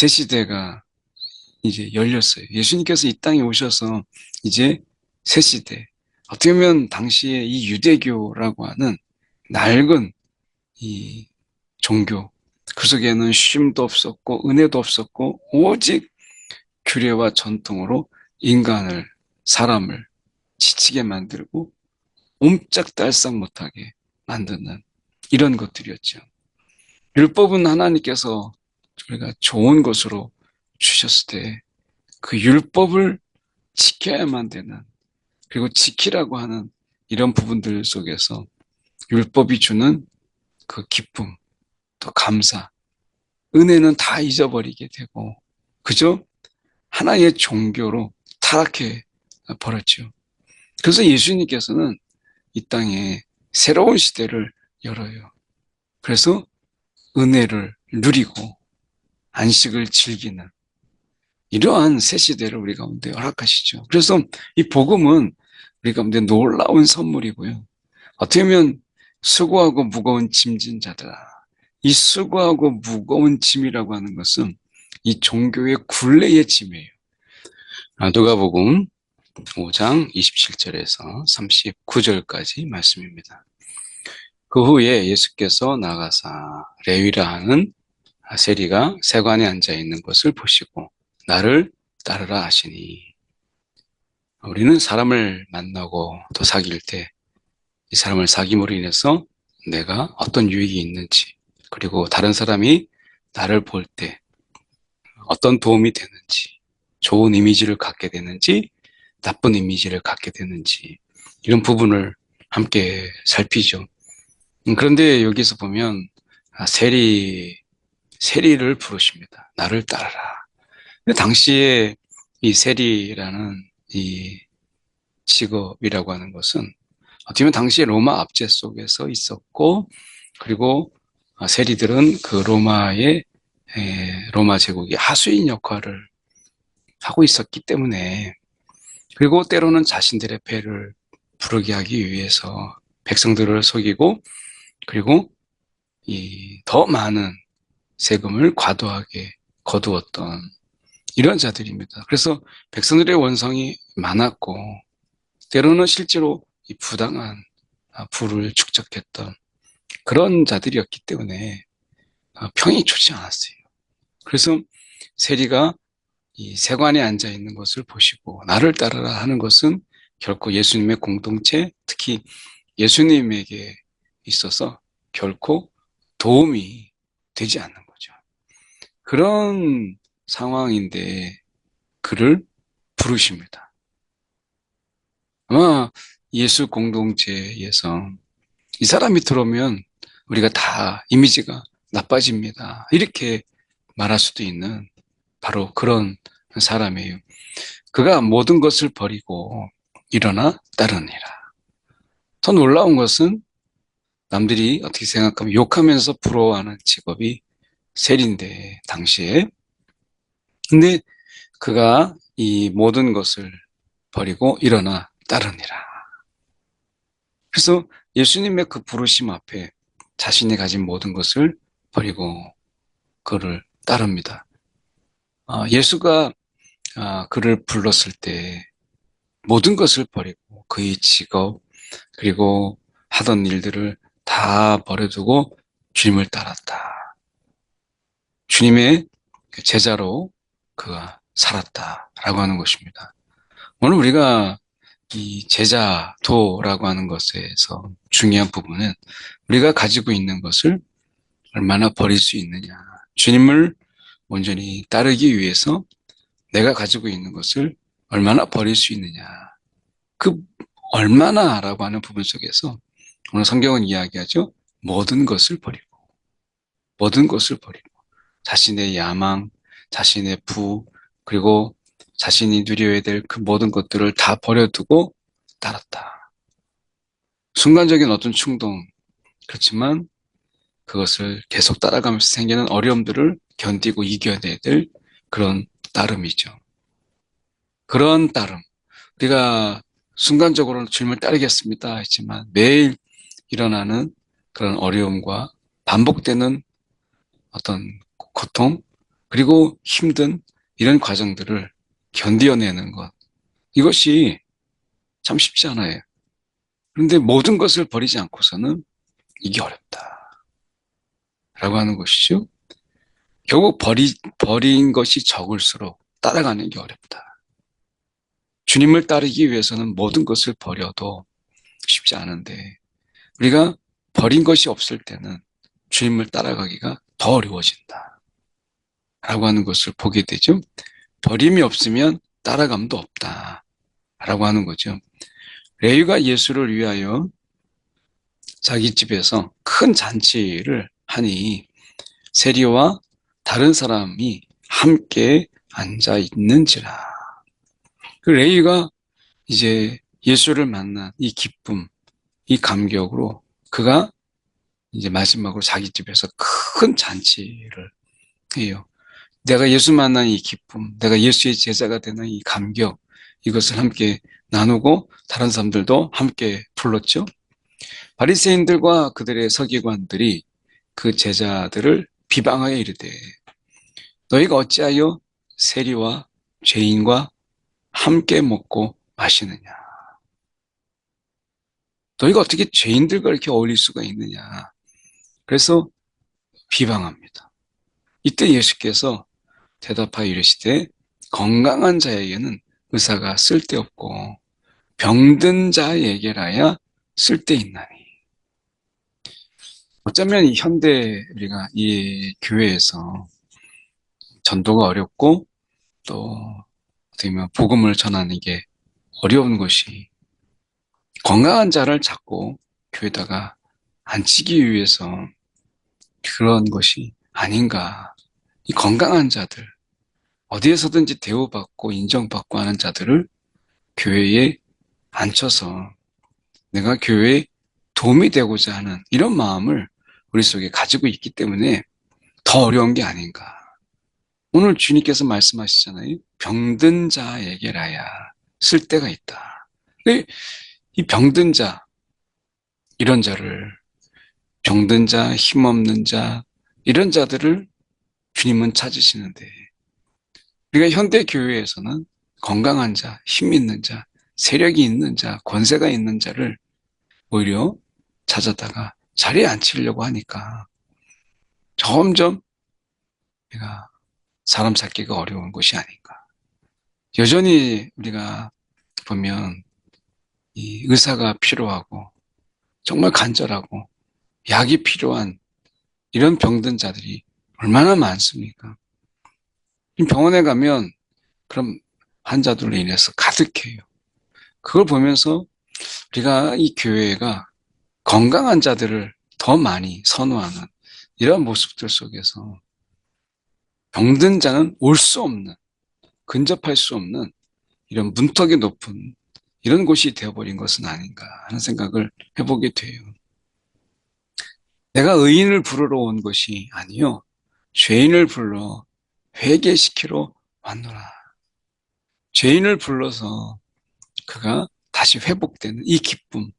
새 시대가 이제 열렸어요. 예수님께서 이 땅에 오셔서 이제 새 시대. 어떻게 보면 당시에 이 유대교라고 하는 낡은 이 종교, 그 속에는 쉼도 없었고 은혜도 없었고 오직 규례와 전통으로 인간을, 사람을 지치게 만들고 옴짝달싹 못하게 만드는 이런 것들이었죠. 율법은 하나님께서 우리가 좋은 것으로 주셨을 때 그 율법을 지켜야만 되는, 그리고 지키라고 하는 이런 부분들 속에서 율법이 주는 그 기쁨, 또 감사, 은혜는 다 잊어버리게 되고 그저 하나의 종교로 타락해 버렸죠. 그래서 예수님께서는 이 땅에 새로운 시대를 열어요. 그래서 은혜를 누리고 안식을 즐기는 이러한 새 시대를 우리 가운데 허락하시죠. 그래서 이 복음은 우리 가운데 놀라운 선물이고요. 어떻게 보면 수고하고 무거운 짐진 자들아, 이 수고하고 무거운 짐이라고 하는 것은 이 종교의 굴레의 짐이에요. 누가복음 5장 27절에서 39절까지 말씀입니다. 그 후에 예수께서 나가사 레위라 하는 세리가 세관에 앉아 있는 것을 보시고 나를 따르라 하시니, 우리는 사람을 만나고 또 사귈 때 이 사람을 사귐으로 인해서 내가 어떤 유익이 있는지, 그리고 다른 사람이 나를 볼 때 어떤 도움이 되는지, 좋은 이미지를 갖게 되는지 나쁜 이미지를 갖게 되는지, 이런 부분을 함께 살피죠. 그런데 여기서 보면 세리를 부르십니다. 나를 따르라. 근데 당시에 이 세리라는 이 직업이라고 하는 것은 어떻게 보면 당시에 로마 압제 속에서 있었고, 그리고 세리들은 그 로마 제국의 하수인 역할을 하고 있었기 때문에, 그리고 때로는 자신들의 배를 부르게 하기 위해서 백성들을 속이고, 그리고 이 더 많은 세금을 과도하게 거두었던 이런 자들입니다. 그래서 백성들의 원성이 많았고, 때로는 실제로 이 부당한 부를 축적했던 그런 자들이었기 때문에 평이 좋지 않았어요. 그래서 세리가 이 세관에 앉아 있는 것을 보시고 나를 따르라 하는 것은 결코 예수님의 공동체, 특히 예수님에게 있어서 결코 도움이 되지 않는 거죠. 그런 상황인데 그를 부르십니다. 아마 예수 공동체에서 이 사람이 들어오면 우리가 다 이미지가 나빠집니다, 이렇게 말할 수도 있는 바로 그런 사람이에요. 그가 모든 것을 버리고 일어나 따르니라. 더 놀라운 것은 남들이 어떻게 생각하면 욕하면서 부러워하는 직업이 세리인데 당시에, 근데 그가 이 모든 것을 버리고 일어나 따르니라. 그래서 예수님의 그 부르심 앞에 자신이 가진 모든 것을 버리고 그를 따릅니다. 예수가 그를 불렀을 때 모든 것을 버리고 그의 직업, 그리고 하던 일들을 다 버려두고 주님을 따랐다. 주님의 제자로 그가 살았다라고 하는 것입니다. 오늘 우리가 이 제자도라고 하는 것에서 중요한 부분은 우리가 가지고 있는 것을 얼마나 버릴 수 있느냐. 주님을 온전히 따르기 위해서 내가 가지고 있는 것을 얼마나 버릴 수 있느냐. 그 얼마나라고 하는 부분 속에서 오늘 성경은 이야기하죠. 모든 것을 버리고, 모든 것을 버리고, 자신의 야망, 자신의 부, 그리고 자신이 누려야 될 그 모든 것들을 다 버려두고 따랐다. 순간적인 어떤 충동, 그렇지만 그것을 계속 따라가면서 생기는 어려움들을 견디고 이겨야 될 그런 따름이죠. 그런 따름. 우리가 순간적으로는 주님을 따르겠습니다 했지만 매일 일어나는 그런 어려움과 반복되는 어떤 고통, 그리고 힘든 이런 과정들을 견뎌내는 것. 이것이 참 쉽지 않아요. 그런데 모든 것을 버리지 않고서는 이게 어렵다. 라고 하는 것이죠. 결국 버린 것이 적을수록 따라가는 게 어렵다. 주님을 따르기 위해서는 모든 것을 버려도 쉽지 않은데, 우리가 버린 것이 없을 때는 주님을 따라가기가 더 어려워진다. 라고 하는 것을 보게 되죠. 버림이 없으면 따라감도 없다. 라고 하는 거죠. 레위가 예수를 위하여 자기 집에서 큰 잔치를 하니 세리와 다른 사람이 함께 앉아 있는지라. 그 레위가 이제 예수를 만난 이 기쁨, 이 감격으로 그가 이제 마지막으로 자기 집에서 큰 잔치를 해요. 내가 예수 만난 이 기쁨, 내가 예수의 제자가 되는 이 감격, 이것을 함께 나누고 다른 사람들도 함께 불렀죠. 바리새인들과 그들의 서기관들이 그 제자들을 비방하여 이르되 너희가 어찌하여 세리와 죄인과 함께 먹고 마시느냐. 너희가 어떻게 죄인들과 이렇게 어울릴 수가 있느냐. 그래서 비방합니다. 이때 예수께서 대답하여 이르시되 건강한 자에게는 의사가 쓸데없고 병든 자에게라야 쓸데있나니. 어쩌면 이 현대 우리가 이 교회에서 전도가 어렵고 또 어떻게 보면 복음을 전하는 게 어려운 것이 건강한 자를 자꾸 교회에다가 앉히기 위해서 그런 것이 아닌가. 이 건강한 자들, 어디에서든지 대우받고 인정받고 하는 자들을 교회에 앉혀서 내가 교회에 도움이 되고자 하는 이런 마음을 우리 속에 가지고 있기 때문에 더 어려운 게 아닌가. 오늘 주님께서 말씀하시잖아요. 병든 자에게라야 쓸데가 있다. 이 병든 자, 이런 자를, 병든 자, 힘없는 자, 이런 자들을 주님은 찾으시는데, 우리가 현대 교회에서는 건강한 자, 힘 있는 자, 세력이 있는 자, 권세가 있는 자를 오히려 찾았다가 자리에 앉히려고 하니까 점점 우리가 사람 찾기가 어려운 것이 아닌가. 여전히 우리가 보면 이 의사가 필요하고 정말 간절하고 약이 필요한 이런 병든 자들이 얼마나 많습니까? 병원에 가면 그럼 환자들로 인해서 가득해요. 그걸 보면서 우리가 이 교회가 건강한 자들을 더 많이 선호하는 이런 모습들 속에서 병든 자는 올 수 없는, 근접할 수 없는 이런 문턱이 높은 이런 곳이 되어버린 것은 아닌가 하는 생각을 해보게 돼요. 내가 의인을 부르러 온 것이 아니요 죄인을 불러 회개시키러 왔노라. 죄인을 불러서 그가 다시 회복되는 이 기쁨,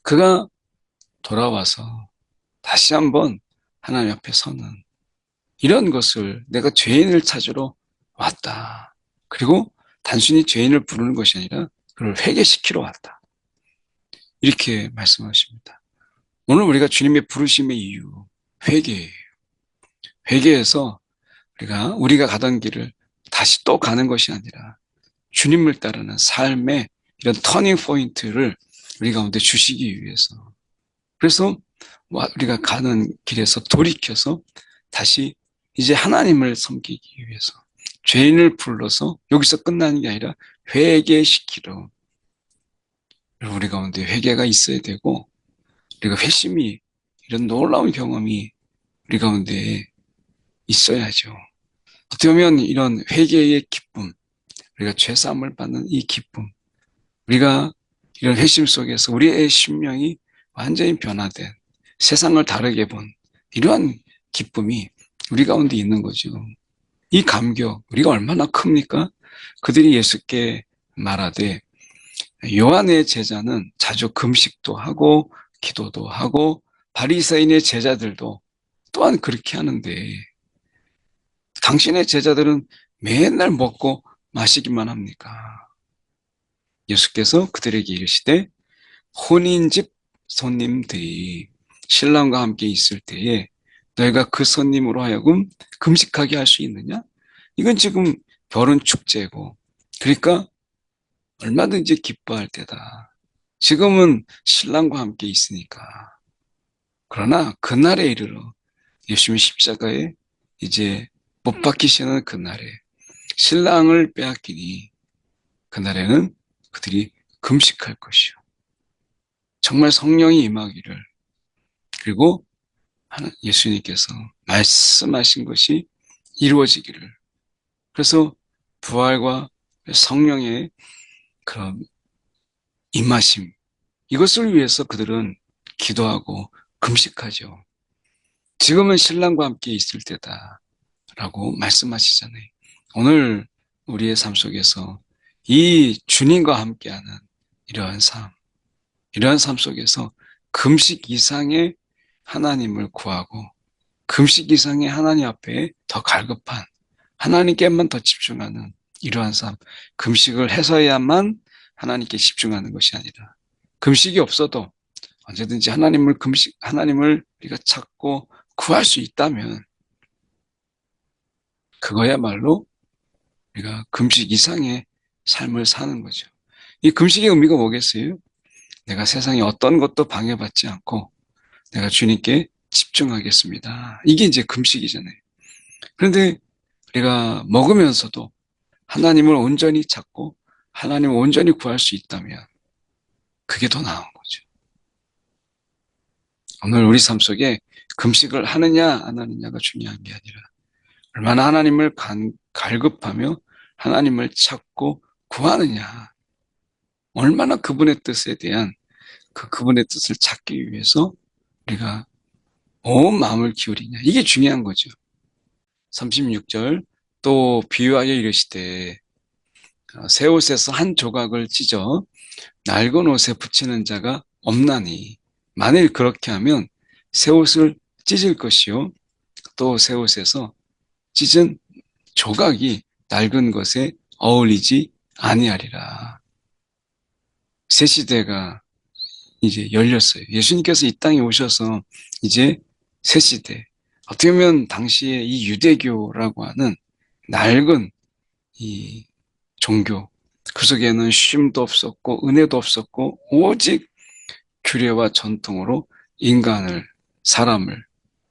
그가 돌아와서 다시 한번 하나님 앞에 서는 이런 것을 내가 죄인을 찾으러 왔다. 그리고 단순히 죄인을 부르는 것이 아니라 그를 회개시키러 왔다. 이렇게 말씀하십니다. 오늘 우리가 주님의 부르심의 이유, 회개예요. 회개해서 우리가 가던 길을 다시 또 가는 것이 아니라 주님을 따르는 삶의 이런 터닝 포인트를 우리 가운데 주시기 위해서. 그래서 우리가 가는 길에서 돌이켜서 다시 이제 하나님을 섬기기 위해서 죄인을 불러서 여기서 끝나는 게 아니라 회개시키러. 우리 가운데 회개가 있어야 되고 우리가 회심이 이런 놀라운 경험이 우리 가운데 있어야죠. 어떻게 보면 이런 회개의 기쁨, 우리가 죄사함을 받는 이 기쁨, 우리가 이런 회심 속에서 우리의 심령이 완전히 변화된 세상을 다르게 본 이러한 기쁨이 우리 가운데 있는 거죠. 이 감격, 우리가 얼마나 큽니까? 그들이 예수께 말하되 요한의 제자는 자주 금식도 하고 기도도 하고 바리새인의 제자들도 또한 그렇게 하는데 당신의 제자들은 맨날 먹고 마시기만 합니까? 예수께서 그들에게 이르시되 혼인집 손님들이 신랑과 함께 있을 때에 너희가 그 손님으로 하여금 금식하게 할 수 있느냐? 이건 지금 결혼 축제고, 그러니까 얼마든지 기뻐할 때다. 지금은 신랑과 함께 있으니까. 그러나 그날에 이르러 예수님이 십자가에 이제 못 박히시는 그날에 신랑을 빼앗기니 그날에는 그들이 금식할 것이요. 정말 성령이 임하기를, 그리고 예수님께서 말씀하신 것이 이루어지기를. 그래서 부활과 성령의 그런 임하심, 이것을 위해서 그들은 기도하고 금식하죠. 지금은 신랑과 함께 있을 때다라고 말씀하시잖아요. 오늘 우리의 삶 속에서 이 주님과 함께하는 이러한 삶 속에서 금식 이상의 하나님을 구하고 금식 이상의 하나님 앞에 더 갈급한, 하나님께만 더 집중하는 이러한 삶, 금식을 해서야만 하나님께 집중하는 것이 아니라 금식이 없어도 언제든지 하나님을 우리가 찾고 구할 수 있다면 그거야말로 우리가 금식 이상의 삶을 사는 거죠. 이 금식의 의미가 뭐겠어요? 내가 세상에 어떤 것도 방해받지 않고 내가 주님께 집중하겠습니다. 이게 이제 금식이잖아요. 그런데 우리가 먹으면서도 하나님을 온전히 찾고 하나님을 온전히 구할 수 있다면 그게 더 나은 거죠. 오늘 우리 삶 속에 금식을 하느냐 안 하느냐가 중요한 게 아니라 얼마나 하나님을 갈급하며 하나님을 찾고 구하느냐, 얼마나 그분의 뜻에 대한 그분의 뜻을 찾기 위해서 우리가 온 마음을 기울이냐, 이게 중요한 거죠. 36절 또 비유하여 이르시되 새 옷에서 한 조각을 찢어 낡은 옷에 붙이는 자가 없나니 만일 그렇게 하면 새 옷을 찢을 것이요 또 새 옷에서 찢은 조각이 낡은 것에 어울리지 아니하리라. 새 시대가 이제 열렸어요. 예수님께서 이 땅에 오셔서 이제 새 시대, 어떻게 보면 당시에 이 유대교라고 하는 낡은 이 종교, 그 속에는 쉼도 없었고 은혜도 없었고 오직 규례와 전통으로 사람을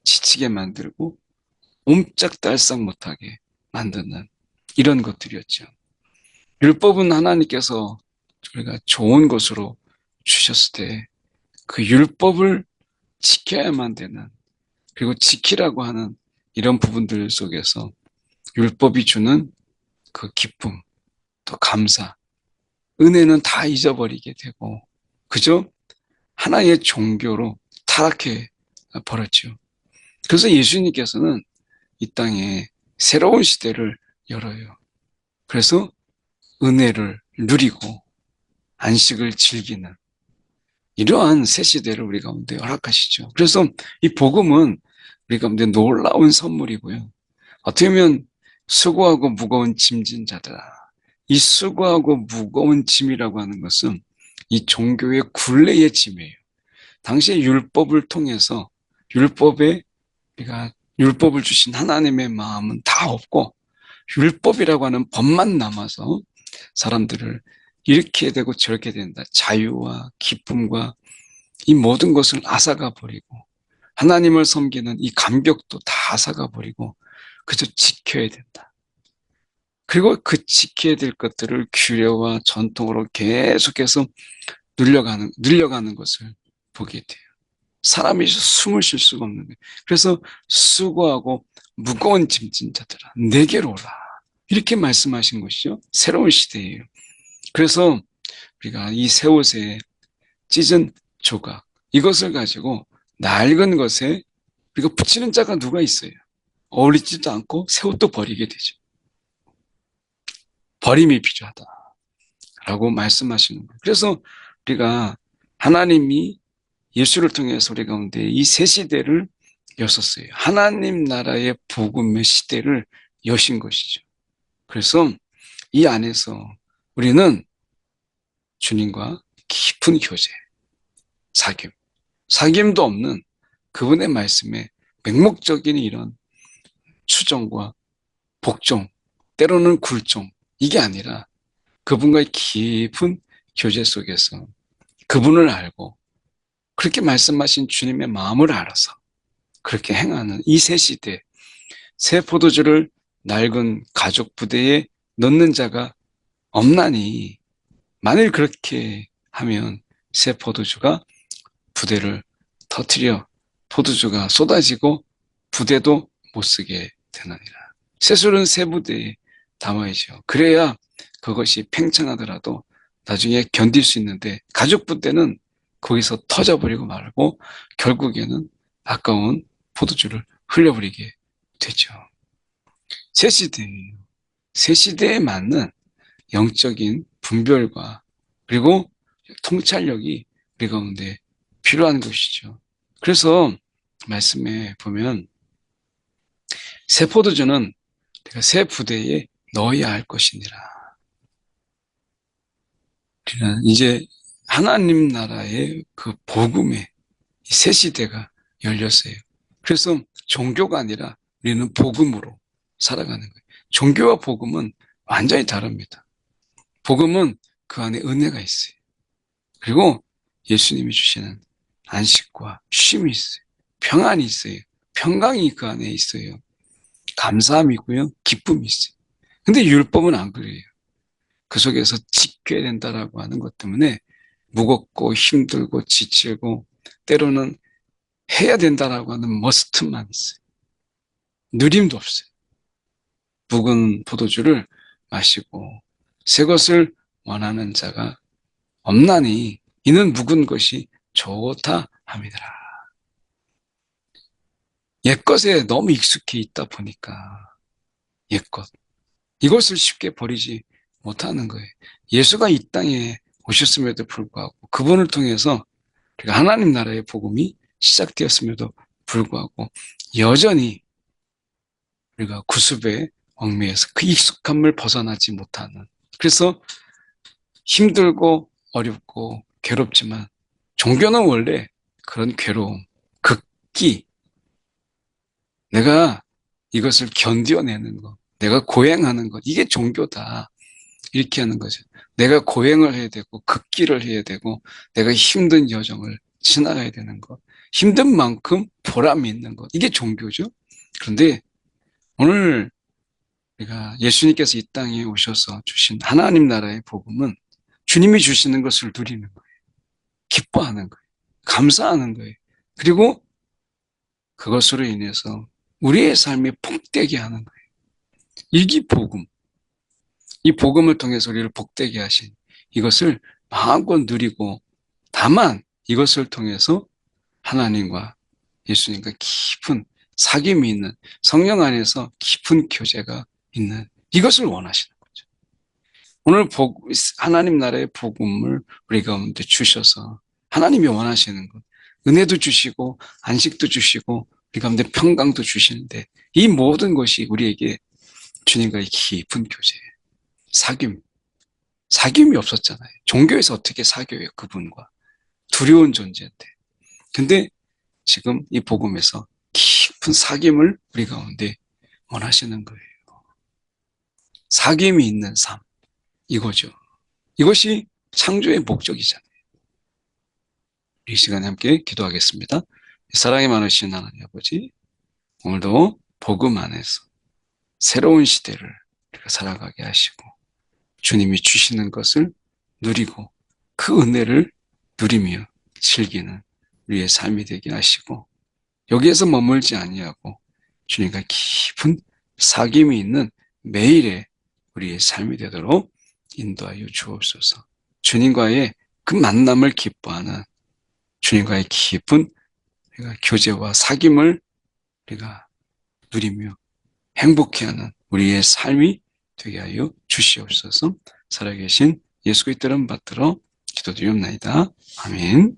지치게 만들고 옴짝달싹 못하게 만드는 이런 것들이었죠. 율법은 하나님께서 우리가 좋은 것으로 주셨을 때 그 율법을 지켜야만 되는, 그리고 지키라고 하는 이런 부분들 속에서 율법이 주는 그 기쁨, 또 감사, 은혜는 다 잊어버리게 되고 그저 하나의 종교로 타락해 버렸죠. 그래서 예수님께서는 이 땅에 새로운 시대를 열어요. 그래서 은혜를 누리고 안식을 즐기는 이러한 새 시대를 우리 가운데 허락하시죠. 그래서 이 복음은 우리 가운데 놀라운 선물이고요. 어떻게 보면 수고하고 무거운 짐진 자들아, 이 수고하고 무거운 짐이라고 하는 것은 이 종교의 굴레의 짐이에요. 당시의 율법을 통해서 우리가 율법을 주신 하나님의 마음은 다 없고 율법이라고 하는 법만 남아서 사람들을 이렇게 되고 저렇게 된다. 자유와 기쁨과 이 모든 것을 앗아가 버리고 하나님을 섬기는 이 감격도 다 앗아가 버리고 그저 지켜야 된다. 그리고 그 지켜야 될 것들을 규례와 전통으로 계속해서 늘려가는 것을 보게 돼요. 사람이 숨을 쉴 수가 없는 거예요. 그래서 수고하고 무거운 짐진 자들아 내게로 오라. 이렇게 말씀하신 것이죠. 새로운 시대예요. 그래서 우리가 이 새 옷에 찢은 조각, 이것을 가지고 낡은 것에 우리가 붙이는 자가 누가 있어요? 어울리지도 않고 새 옷도 버리게 되죠. 버림이 필요하다라고 말씀하시는 거예요. 그래서 우리가 하나님이 예수를 통해서 우리 가운데 이 새 시대를 여셨어요. 하나님 나라의 복음의 시대를 여신 것이죠. 그래서 이 안에서 우리는 주님과 깊은 교제, 사귐, 사귐도 없는 그분의 말씀에 맹목적인 이런 추종과 복종, 때로는 굴종, 이게 아니라 그분과의 깊은 교제 속에서 그분을 알고 그렇게 말씀하신 주님의 마음을 알아서 그렇게 행하는 이 새 시대, 새 포도주를 낡은 가죽 부대에 넣는 자가 없나니, 만일 그렇게 하면 새 포도주가 부대를 터뜨려 포도주가 쏟아지고 부대도 못 쓰게 되느니라. 새 술은 새 부대에 담아야죠. 그래야 그것이 팽창하더라도 나중에 견딜 수 있는데, 가죽 부대는 거기서 터져버리고 말고 결국에는 아까운 포도주를 흘려버리게 되죠. 새 시대예요. 새 시대에 맞는 영적인 분별과 그리고 통찰력이 우리 가운데 필요한 것이죠. 그래서 말씀에 보면 새 포도주는 내가 새 부대에 넣어야 할 것이니라. 우리는 이제 하나님 나라의 그 복음의 새 시대가 열렸어요. 그래서 종교가 아니라 우리는 복음으로 살아가는 거예요. 종교와 복음은 완전히 다릅니다. 복음은 그 안에 은혜가 있어요. 그리고 예수님이 주시는 안식과 쉼이 있어요. 평안이 있어요. 평강이 그 안에 있어요. 감사함이 있고요. 기쁨이 있어요. 근데 율법은 안 그래요. 그 속에서 지켜야 된다라고 하는 것 때문에 무겁고 힘들고 지치고 때로는 해야 된다라고 하는 머스트만 있어요. 누림도 없어요. 묵은 포도주를 마시고 새 것을 원하는 자가 없나니 이는 묵은 것이 좋다 함이더라. 옛것에 너무 익숙해 있다 보니까 옛것, 이것을 쉽게 버리지 못하는 거예요. 예수가 이 땅에 오셨음에도 불구하고 그분을 통해서 우리가 하나님 나라의 복음이 시작되었음에도 불구하고 여전히 우리가 구습에 얽매여서 그 익숙함을 벗어나지 못하는, 그래서 힘들고 어렵고 괴롭지만 종교는 원래 그런 괴로움, 극기, 내가 이것을 견뎌내는 것, 내가 고행하는 것, 이게 종교다 이렇게 하는 거죠. 내가 고행을 해야 되고 극기를 해야 되고 내가 힘든 여정을 지나가야 되는 것, 힘든 만큼 보람이 있는 것, 이게 종교죠. 그런데 오늘 우리가 예수님께서 이 땅에 오셔서 주신 하나님 나라의 복음은 주님이 주시는 것을 누리는 거예요. 기뻐하는 거예요. 감사하는 거예요. 그리고 그것으로 인해서 우리의 삶이 복되게 하는 거예요. 이게 복음. 이 복음을 통해서 우리를 복되게 하신 이것을 마음껏 누리고, 다만 이것을 통해서 하나님과 예수님과 깊은 사귐이 있는, 성령 안에서 깊은 교제가 있는 이것을 원하시는 거죠. 오늘 하나님 나라의 복음을 우리 가운데 주셔서 하나님이 원하시는 것, 은혜도 주시고 안식도 주시고 우리 가운데 평강도 주시는데, 이 모든 것이 우리에게 주님과의 깊은 교제, 사귐이 없었잖아요. 종교에서 어떻게 사귀어요, 그분과. 두려운 존재인데. 근데 지금 이 복음에서 깊은 사귐을 우리 가운데 원하시는 거예요. 사귐이 있는 삶, 이거죠. 이것이 창조의 목적이잖아요. 이 시간에 함께 기도하겠습니다. 사랑이 많으신 하나님 아버지, 오늘도 복음 안에서 새로운 시대를 우리가 살아가게 하시고 주님이 주시는 것을 누리고 그 은혜를 누리며 즐기는 우리의 삶이 되게 하시고, 여기에서 머물지 아니하고 주님과 깊은 사귐이 있는 매일의 우리의 삶이 되도록 인도하여 주옵소서. 주님과의 그 만남을 기뻐하는, 주님과의 깊은 교제와 사귐을 우리가 누리며 행복해하는 우리의 삶이 되게 하여 주시옵소서. 살아계신 예수 그리스도를 받들어 기도드리옵나이다. 아멘.